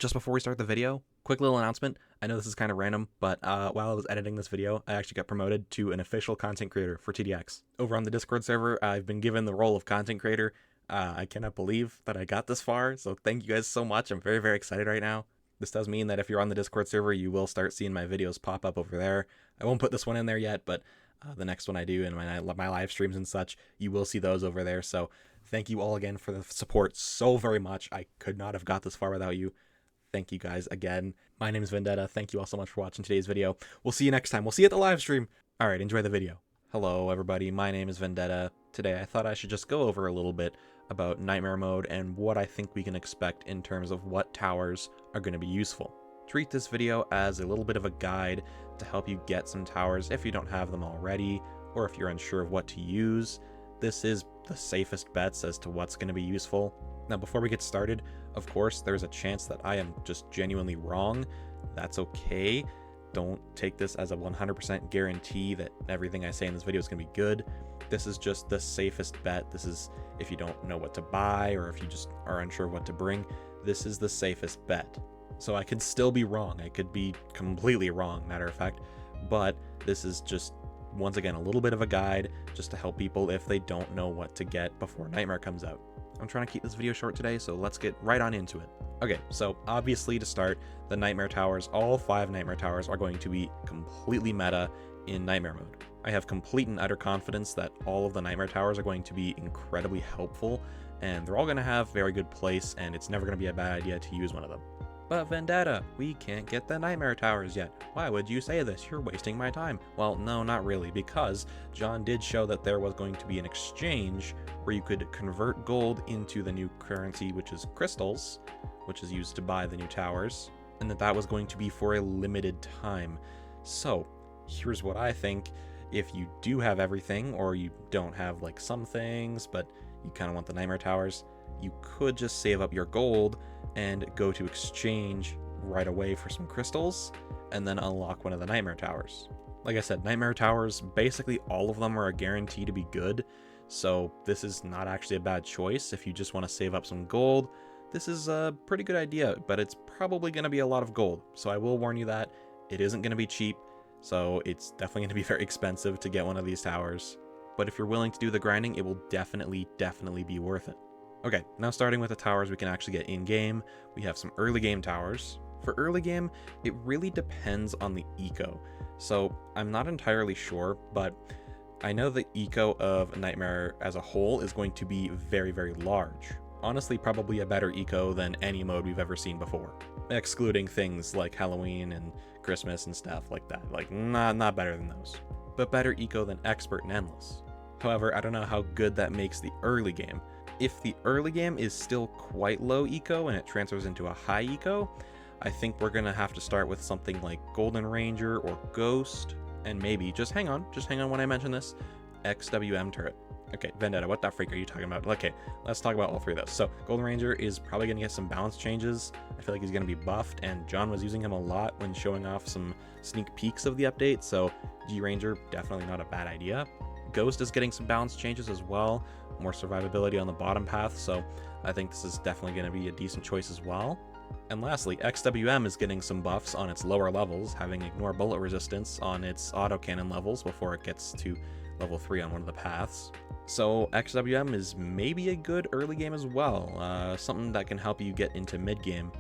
Just before we start the video, quick little announcement. I know this is kind of random, but while I was editing this video, I actually got promoted to an official content creator for TDX. Over on the Discord server, I've been given the role of content creator. I cannot believe that I got this far, so thank you guys so much. I'm very, very excited right now. This does mean that if you're on the Discord server, you will start seeing my videos pop up over there. I won't put this one in there yet, but the next one I do and my live streams and such, you will see those over there. So thank you all again for the support so very much. I could not have got this far without you. Thank you guys again. My name is Vendetta. Thank you all so much for watching today's video. We'll see you next time. We'll see you at the live stream. All right, enjoy the video. Hello, everybody. My name is Vendetta. Today, I thought I should just go over a little bit about Nightmare Mode and what I think we can expect in terms of what towers are going to be useful. Treat this video as a little bit of a guide to help you get some towers if you don't have them already, or if you're unsure of what to use. This is the safest bets as to what's going to be useful. Now, before we get started, of course, there's a chance that I am just genuinely wrong. That's okay. Don't take this as a 100% guarantee that everything I say in this video is going to be good. This is just the safest bet. This is if you don't know what to buy or if you just are unsure what to bring, this is the safest bet. So I could still be wrong. I could be completely wrong, matter of fact, but this is just, once again, a little bit of a guide just to help people if they don't know what to get before Nightmare comes out. I'm trying to keep this video short today, so let's get right on into it. Okay, so obviously to start, the Nightmare Towers, all 5 Nightmare Towers are going to be completely meta in Nightmare Mode. I have complete and utter confidence that all of the Nightmare Towers are going to be incredibly helpful, and they're all going to have very good place, and it's never going to be a bad idea to use one of them. But Vendetta, we can't get the Nightmare Towers yet. Why would you say this? You're wasting my time. Well, no, not really, because John did show that there was going to be an exchange where you could convert gold into the new currency, which is crystals, which is used to buy the new towers, and that was going to be for a limited time. So, here's what I think. If you do have everything, or you don't have like some things, but you kind of want the Nightmare Towers, you could just save up your gold and go to exchange right away for some crystals, and then unlock one of the Nightmare Towers. Like I said, Nightmare Towers, basically all of them are a guarantee to be good, so this is not actually a bad choice. If you just want to save up some gold, this is a pretty good idea, but it's probably going to be a lot of gold, so I will warn you that it isn't going to be cheap, so it's definitely going to be very expensive to get one of these towers. But if you're willing to do the grinding, it will definitely be worth it. Okay, now starting with the towers we can actually get in-game, we have some early game towers. For early game, it really depends on the eco. So I'm not entirely sure, but I know the eco of Nightmare as a whole is going to be very, very large. Honestly, probably a better eco than any mode we've ever seen before. Excluding things like Halloween and Christmas and stuff like that. Like, not better than those. But better eco than Expert and Endless. However, I don't know how good that makes the early game. If the early game is still quite low eco and it transfers into a high eco, I think we're going to have to start with something like Golden Ranger or Ghost, and maybe, just hang on when I mention this, XWM turret. Okay, Vendetta, what the freak are you talking about? Okay, let's talk about all 3 of those. So, Golden Ranger is probably going to get some balance changes. I feel like he's going to be buffed, and John was using him a lot when showing off some sneak peeks of the update, so G-Ranger, definitely not a bad idea. Ghost is getting some balance changes as well, more survivability on the bottom path, so I think this is definitely going to be a decent choice as well. And lastly, XWM is getting some buffs on its lower levels, having ignore bullet resistance on its autocannon levels before it gets to level 3 on one of the paths. So XWM is maybe a good early game as well, something that can help you get into mid game.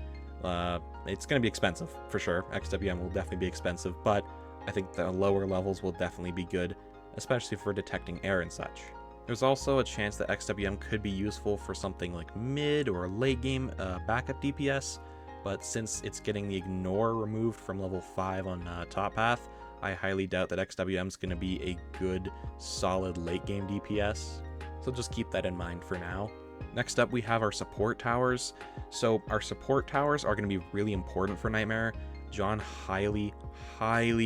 It's going to be expensive, for sure. XWM will definitely be expensive, but I think the lower levels will definitely be good, especially for detecting air and such. There's also a chance that XWM could be useful for something like mid or late game backup DPS, but since it's getting the ignore removed from level 5 on top path, I highly doubt that XWM is going to be a good, solid late game DPS, so just keep that in mind for now. Next up, we have our support towers. So our support towers are going to be really important for Nightmare. John highly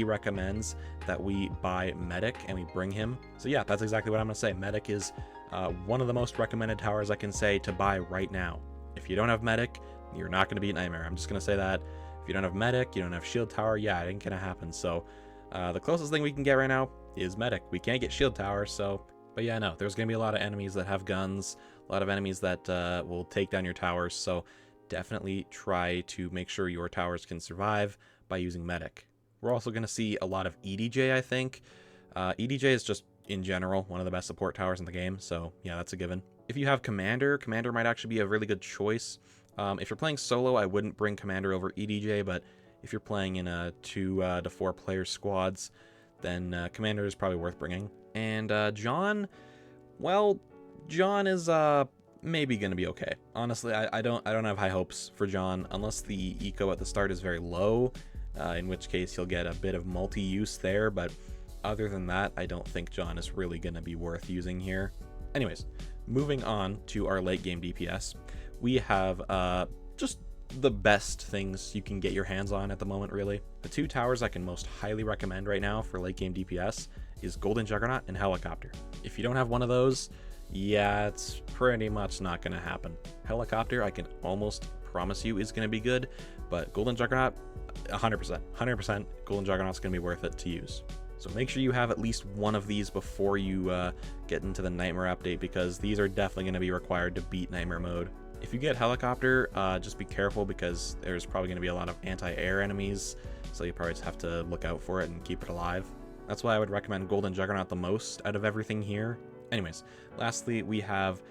recommends that we buy Medic and we bring him. So yeah, that's exactly what I'm going to say. Medic is one of the most recommended towers I can say to buy right now. If you don't have Medic, you're not going to beat Nightmare. I'm just going to say that. If you don't have Medic, you don't have Shield Tower, yeah, it ain't going to happen. So the closest thing we can get right now is Medic. We can't get Shield Tower, so... But yeah, no, there's going to be a lot of enemies that have guns, a lot of enemies that will take down your towers, so definitely try to make sure your towers can survive by using medic. We're also going to see a lot of EDJ, I think. EDJ is just, in general, one of the best support towers in the game, so yeah, that's a given. If you have Commander, Commander might actually be a really good choice. If you're playing solo, I wouldn't bring Commander over EDJ, but if you're playing in a 2 to 4 player squads, then Commander is probably worth bringing. And John, well, John is maybe gonna be okay. Honestly, I don't have high hopes for John unless the eco at the start is very low, in which case he'll get a bit of multi-use there, but other than that, I don't think John is really gonna be worth using here. Anyways, moving on to our late game DPS, we have just the best things you can get your hands on at the moment, really. The 2 towers I can most highly recommend right now for late game DPS is Golden Juggernaut and Helicopter. If you don't have one of those, yeah, it's pretty much not going to happen. Helicopter, I can almost promise you, is going to be good, but Golden Juggernaut, 100%. Golden Juggernaut's going to be worth it to use. So make sure you have at least one of these before you get into the Nightmare update, because these are definitely going to be required to beat Nightmare mode. If you get Helicopter, just be careful because there's probably going to be a lot of anti-air enemies, so you probably just have to look out for it and keep it alive. That's why I would recommend Golden Juggernaut the most out of everything here. Anyways, lastly, we have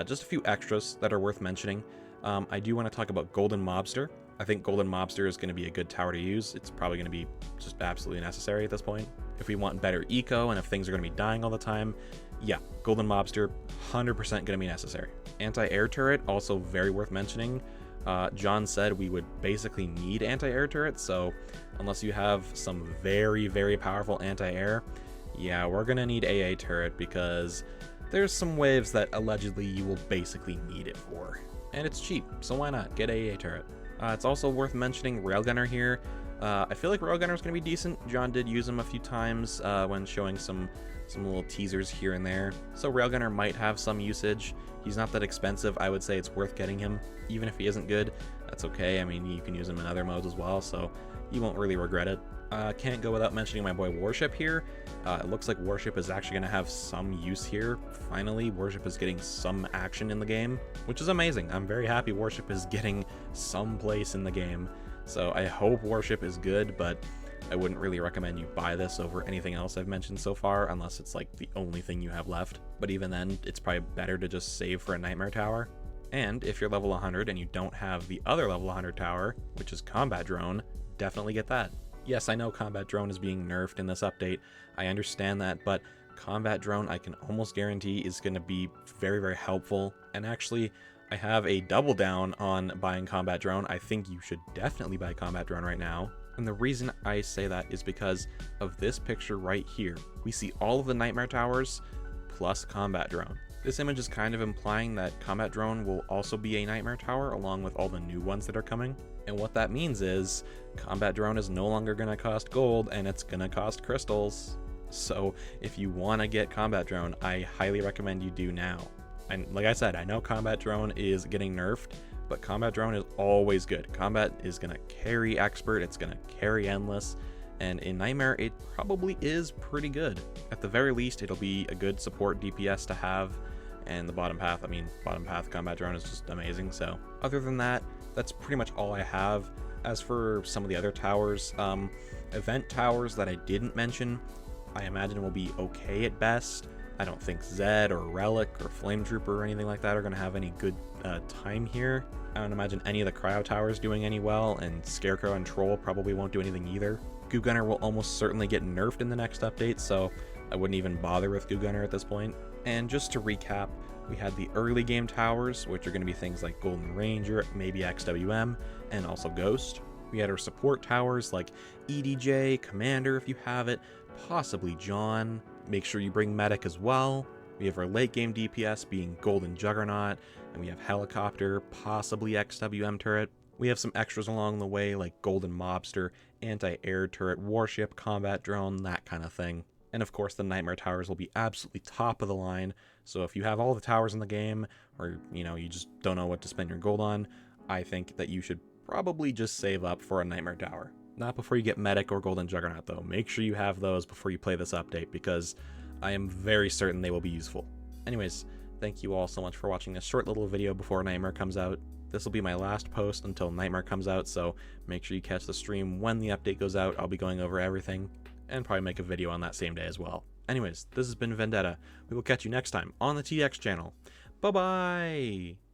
just a few extras that are worth mentioning. I do want to talk about Golden Mobster. I think Golden Mobster is going to be a good tower to use. It's probably going to be just absolutely necessary at this point. If we want better eco and if things are going to be dying all the time, yeah, Golden Mobster, 100% going to be necessary. Anti-air turret, also very worth mentioning. John said we would basically need anti-air turrets, so unless you have some very, very powerful anti-air, yeah, we're going to need AA turret because there's some waves that allegedly you will basically need it for. And it's cheap, so why not? Get AA turret. It's also worth mentioning Railgunner here. I feel like Railgunner is going to be decent. John did use him a few times when showing some little teasers here and there. So Railgunner might have some usage. He's not that expensive. I would say it's worth getting him. Even if he isn't good, that's okay. I mean, you can use him in other modes as well, so you won't really regret it. Can't go without mentioning my boy Warship here. It looks like Warship is actually going to have some use here. Finally, Warship is getting some action in the game, which is amazing. I'm very happy Warship is getting some place in the game. So I hope Warship is good, but I wouldn't really recommend you buy this over anything else I've mentioned so far, unless it's like the only thing you have left. But even then, it's probably better to just save for a Nightmare Tower. And if you're level 100 and you don't have the other level 100 tower, which is Combat Drone, definitely get that. Yes, I know Combat Drone is being nerfed in this update. I understand that, but Combat Drone I can almost guarantee is going to be very, very helpful. And actually, I have a double down on buying Combat Drone. I think you should definitely buy Combat Drone right now. And the reason I say that is because of this picture right here. We see all of the Nightmare Towers plus Combat Drone. This image is kind of implying that Combat Drone will also be a Nightmare Tower along with all the new ones that are coming. And what that means is Combat Drone is no longer going to cost gold and it's going to cost crystals. So if you want to get Combat Drone, I highly recommend you do now. And like I said, I know Combat Drone is getting nerfed, but Combat Drone is always good. Combat is going to carry Expert, it's going to carry Endless, and in Nightmare it probably is pretty good. At the very least, it'll be a good support DPS to have, and the bottom path, I mean, bottom path Combat Drone is just amazing. So other than that, that's pretty much all I have. As for some of the other towers, event towers that I didn't mention, I imagine will be okay at best. I don't think Zed or Relic or Flame Trooper or anything like that are going to have any good time here. I don't imagine any of the Cryo Towers doing any well, and Scarecrow and Troll probably won't do anything either. Goo Gunner will almost certainly get nerfed in the next update, so I wouldn't even bother with Goo Gunner at this point. And just to recap, we had the early game towers, which are going to be things like Golden Ranger, maybe XWM, and also Ghost. We had our support towers like EDJ, Commander if you have it, possibly John. Make sure you bring Medic as well. We have our late game DPS being Golden Juggernaut, and we have Helicopter, possibly XWM turret. We have some extras along the way like Golden Mobster, Anti-Air Turret, Warship, Combat Drone, that kind of thing. And of course the Nightmare Towers will be absolutely top of the line, so if you have all the towers in the game, or you just don't know what to spend your gold on, I think that you should probably just save up for a Nightmare Tower. Not before you get Medic or Golden Juggernaut though. Make sure you have those before you play this update, because I am very certain they will be useful. Anyways, thank you all so much for watching this short little video before Nightmare comes out. This will be my last post until Nightmare comes out, so make sure you catch the stream when the update goes out. I'll be going over everything and probably make a video on that same day as well. Anyways, this has been Vendetta. We will catch you next time on the TDX channel. Bye-bye!